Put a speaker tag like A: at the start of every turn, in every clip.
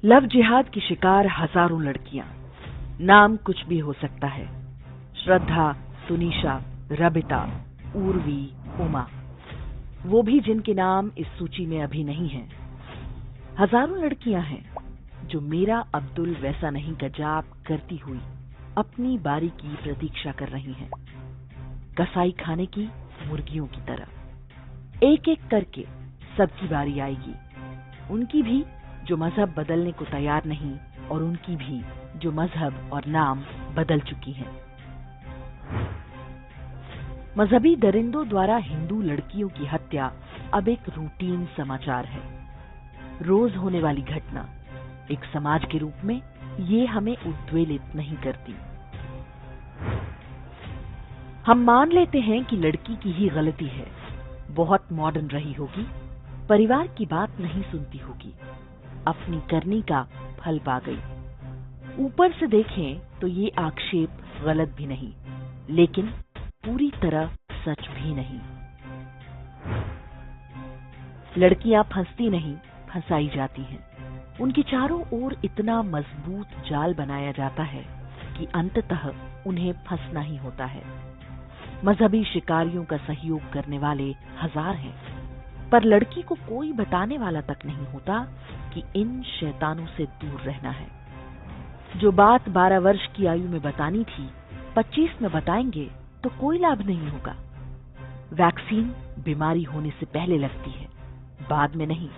A: Love जिहाद की शिकार हजारों लड़कियां। नाम कुछ भी हो सकता है, श्रद्धा, तुनिशा, रबिता, उर्वी, उमा, वो भी जिनके नाम इस सूची में अभी नहीं हैं। हजारों लड़कियां हैं जो मेरा अब्दुल वैसा नहीं का जाप करती हुई अपनी बारी की प्रतीक्षा कर रही हैं, कसाई खाने की मुर्गियों की तरह। एक एक करके सबकी बारी आएगी, उनकी भी जो मजहब बदलने को तैयार नहीं, और उनकी भी जो मजहब और नाम बदल चुकी हैं। मजहबी दरिंदों द्वारा हिंदू लड़कियों की हत्या अब एक रूटीन समाचार है, रोज होने वाली घटना। एक समाज के रूप में ये हमें उद्वेलित नहीं करती। हम मान लेते हैं कि लड़की की ही गलती है, बहुत मॉडर्न रही होगी, परिवार की बात नहीं सुनती होगी, अपनी करनी का फल पा गई। ऊपर से देखें तो ये आक्षेप गलत भी नहीं, लेकिन पूरी तरह सच भी नहीं। लड़कियां फंसती नहीं, फंसाई जाती हैं। उनके चारों ओर इतना मजबूत जाल बनाया जाता है कि अंततः उन्हें फंसना ही होता है। मजहबी शिकारियों का सहयोग करने वाले हजार हैं, पर लड़की को कोई बताने वाला तक नहीं होता कि इन शैतानों से दूर रहना है। जो बात 12 वर्ष की आयु में बतानी थी, 25 में बताएंगे तो कोई लाभ नहीं होगा। वैक्सीन बीमारी होने से पहले लगती है, बाद में नहीं।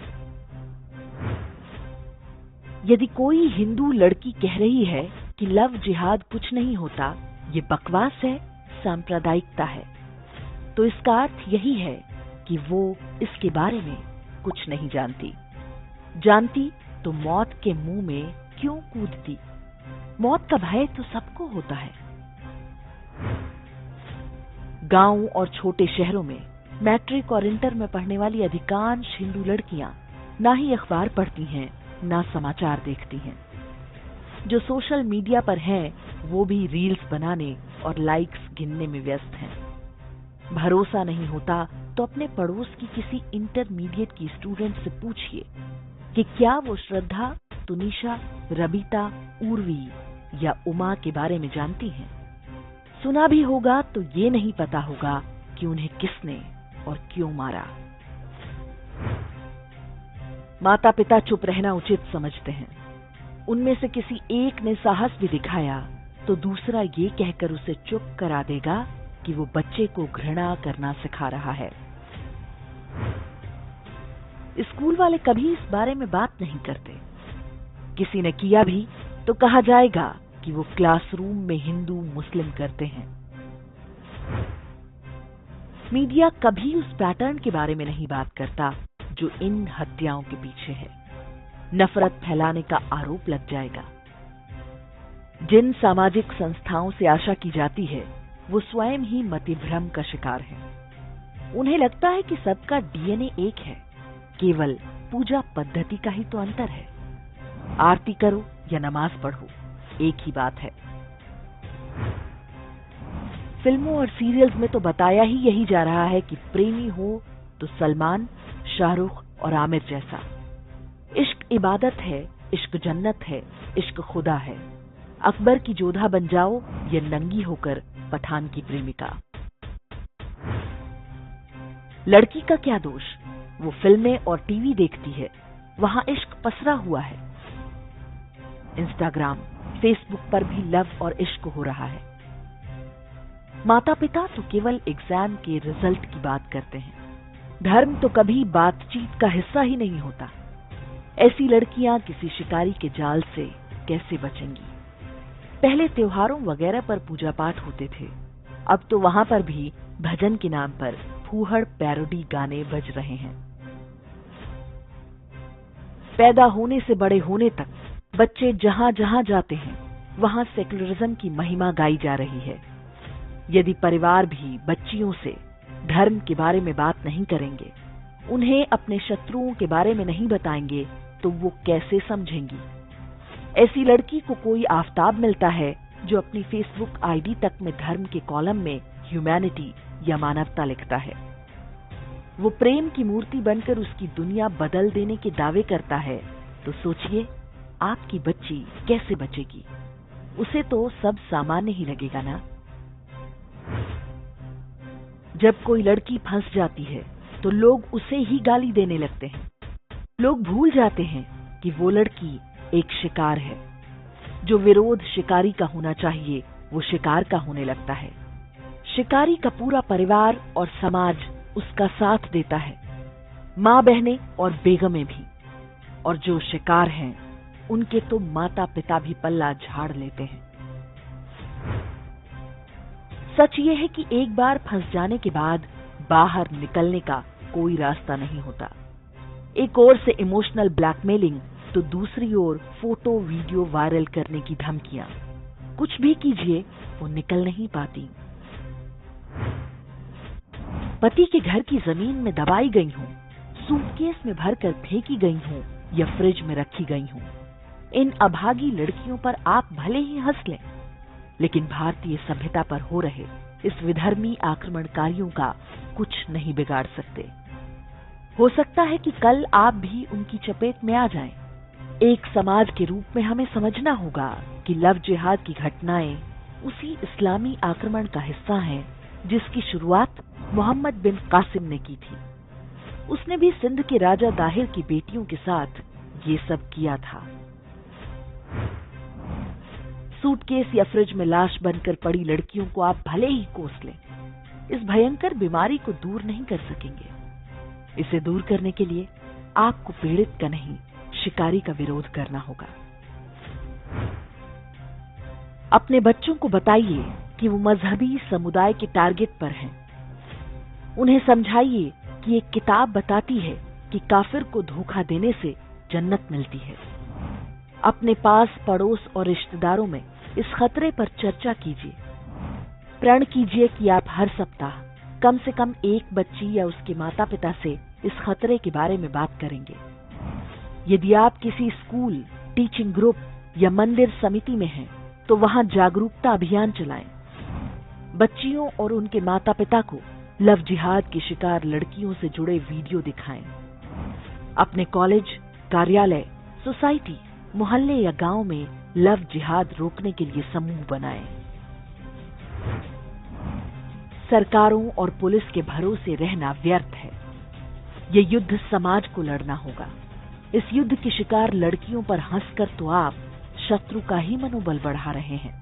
A: यदि कोई हिंदू लड़की कह रही है कि लव जिहाद कुछ नहीं होता, ये बकवास है, सांप्रदायिकता है, तो इसका अर्थ यही है कि वो इसके बारे में कुछ नहीं जानती। जानती तो मौत के मुंह में क्यों कूदती? मौत का भय तो सबको होता है। गांव और छोटे शहरों में मैट्रिक और इंटर में पढ़ने वाली अधिकांश हिंदू लड़कियां ना ही अखबार पढ़ती हैं, ना समाचार देखती हैं। जो सोशल मीडिया पर हैं, वो भी रील्स बनाने और लाइक्स गिनने में व्यस्त हैं। भरोसा नहीं होता तो अपने पड़ोस की किसी इंटरमीडिएट की स्टूडेंट से पूछिए कि क्या वो श्रद्धा, तुनिशा, रबिता, उर्वी या उमा के बारे में जानती हैं। सुना भी होगा तो ये नहीं पता होगा कि उन्हें किसने और क्यों मारा। माता पिता चुप रहना उचित समझते हैं। उनमें से किसी एक ने साहस भी दिखाया तो दूसरा ये कहकर उसे चुप करा देगा कि वो बच्चे को घृणा करना सिखा रहा है। स्कूल वाले कभी इस बारे में बात नहीं करते। किसी ने किया भी तो कहा जाएगा कि वो क्लासरूम में हिंदू मुस्लिम करते हैं। मीडिया कभी उस पैटर्न के बारे में नहीं बात करता जो इन हत्याओं के पीछे है। नफरत फैलाने का आरोप लग जाएगा। जिन सामाजिक संस्थाओं से आशा की जाती है, वो स्वयं ही मतिभ्रम का शिकार है। उन्हें लगता है कि सबका डीएनए एक है, केवल पूजा पद्धति का ही तो अंतर है। आरती करो या नमाज पढ़ो, एक ही बात है। फिल्मों और सीरियल्स में तो बताया ही यही जा रहा है कि प्रेमी हो तो सलमान, शाहरुख और आमिर जैसा। इश्क इबादत है, इश्क जन्नत है, इश्क खुदा है। अकबर की जोधा बन जाओ या नंगी होकर पठान की प्रेमिका। लड़की का क्या दोष? वो फिल्में और टीवी देखती है, वहां इश्क पसरा हुआ है। इंस्टाग्राम, फेसबुक पर भी लव और इश्क हो रहा है। माता पिता तो केवल एग्जाम के रिजल्ट की बात करते हैं। धर्म तो कभी बातचीत का हिस्सा ही नहीं होता। ऐसी लड़कियां किसी शिकारी के जाल से कैसे बचेंगी? पहले त्योहारों वगैरह पर पूजा पाठ होते थे, अब तो वहां पर भी भजन के नाम पर फूहड़ पैरोडी गाने बज रहे हैं। पैदा होने से बड़े होने तक बच्चे जहां जहां जाते हैं, वहां सेक्युलरिज्म की महिमा गाई जा रही है। यदि परिवार भी बच्चियों से धर्म के बारे में बात नहीं करेंगे, उन्हें अपने शत्रुओं के बारे में नहीं बताएंगे, तो वो कैसे समझेंगी? ऐसी लड़की को कोई आफताब मिलता है जो अपनी फेसबुक आईडी तक में धर्म के कॉलम में ह्यूमैनिटी या मानवता लिखता है। वो प्रेम की मूर्ति बनकर उसकी दुनिया बदल देने के दावे करता है, तो सोचिए आपकी बच्ची कैसे बचेगी? उसे तो सब सामान्य ही लगेगा ना। जब कोई लड़की फंस जाती है तो लोग उसे ही गाली देने लगते हैं। लोग भूल जाते हैं कि वो लड़की एक शिकार है। जो विरोध शिकारी का होना चाहिए वो शिकार का होने लगता है। शिकारी का पूरा परिवार और समाज उसका साथ देता है, माँ बहनें और बेगमें भी। और जो शिकार हैं उनके तो माता पिता भी पल्ला झाड़ लेते हैं। सच ये है कि एक बार फंस जाने के बाद बाहर निकलने का कोई रास्ता नहीं होता। एक ओर से इमोशनल ब्लैकमेलिंग तो दूसरी ओर फोटो वीडियो वायरल करने की धमकियां। कुछ भी कीजिए वो निकल नहीं पाती। पति के घर की जमीन में दबाई गई हूं, सूटकेस में भरकर फेंकी गई हूं या फ्रिज में रखी गई हूं। इन अभागी लड़कियों पर आप भले ही हंस लें, लेकिन भारतीय सभ्यता पर हो रहे इस विधर्मी आक्रमणकारियों का कुछ नहीं बिगाड़ सकते। हो सकता है कि कल आप भी उनकी चपेट में आ जाएं। एक समाज के रूप में हमें समझना होगा कि लव जिहाद की घटनाएं उसी इस्लामी आक्रमण का हिस्सा हैं जिसकी शुरुआत मोहम्मद बिन कासिम ने की थी। उसने भी सिंध के राजा दाहिर की बेटियों के साथ ये सब किया था। सूटकेस या फ्रिज में लाश बनकर पड़ी लड़कियों को आप भले ही कोस लें, इस भयंकर बीमारी को दूर नहीं कर सकेंगे। इसे दूर करने के लिए आपको पीड़ित का नहीं, शिकारी का विरोध करना होगा। अपने बच्चों को बताइए कि वो मजहबी समुदाय के टारगेट पर हैं। उन्हें समझाइए कि एक किताब बताती है कि काफिर को धोखा देने से जन्नत मिलती है। अपने पास पड़ोस और रिश्तेदारों में इस खतरे पर चर्चा कीजिए। प्रण कीजिए कि आप हर सप्ताह कम से कम एक बच्ची या उसके माता पिता से इस खतरे के बारे में बात करेंगे। यदि आप किसी स्कूल, टीचिंग ग्रुप या मंदिर समिति में हैं, तो वहां जागरूकता अभियान चलाएं। बच्चियों और उनके माता पिता को लव जिहाद की शिकार लड़कियों से जुड़े वीडियो दिखाएं। अपने कॉलेज, कार्यालय, सोसाइटी, मोहल्ले या गांव में लव जिहाद रोकने के लिए समूह बनाएं। सरकारों और पुलिस के भरोसे रहना व्यर्थ है। ये युद्ध समाज को लड़ना होगा। इस युद्ध की शिकार लड़कियों पर हंसकर तो आप शत्रु का ही मनोबल बढ़ा रहे हैं।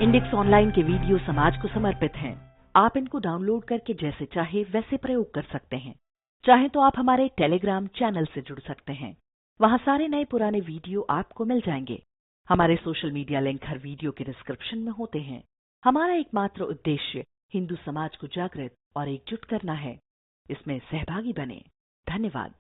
A: इंडेक्स ऑनलाइन के वीडियो समाज को समर्पित हैं। आप इनको डाउनलोड करके जैसे चाहे वैसे प्रयोग कर सकते हैं। चाहे तो आप हमारे टेलीग्राम चैनल से जुड़ सकते हैं। वहां सारे नए पुराने वीडियो आपको मिल जाएंगे। हमारे सोशल मीडिया लिंक हर वीडियो के डिस्क्रिप्शन में होते हैं। हमारा एकमात्र उद्देश्य हिंदू समाज को जागृत और एकजुट करना है। इसमें सहभागी बने। धन्यवाद।